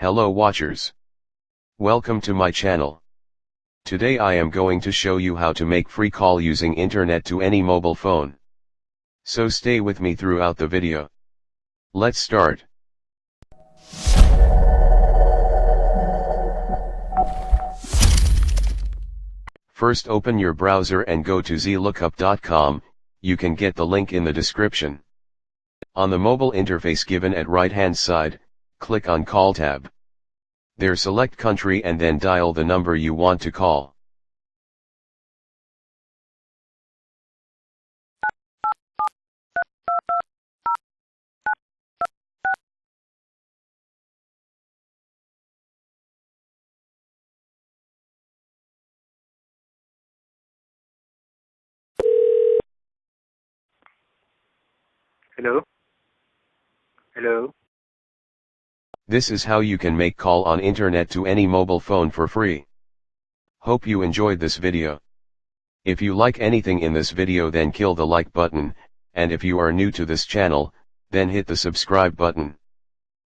Hello watchers. Welcome to my channel. Today I am going to show you how to make free call using internet to any mobile phone. So stay with me throughout the video. Let's start. First open your browser and go to zlookup.com, you can get the link in the description. On the mobile interface given at right hand side, click on Call tab. There select country and then dial the number you want to call. Hello? Hello? This is how you can make call on internet to any mobile phone for free. Hope you enjoyed this video. If you like anything in this video then kill the like button, and if you are new to this channel, then hit the subscribe button.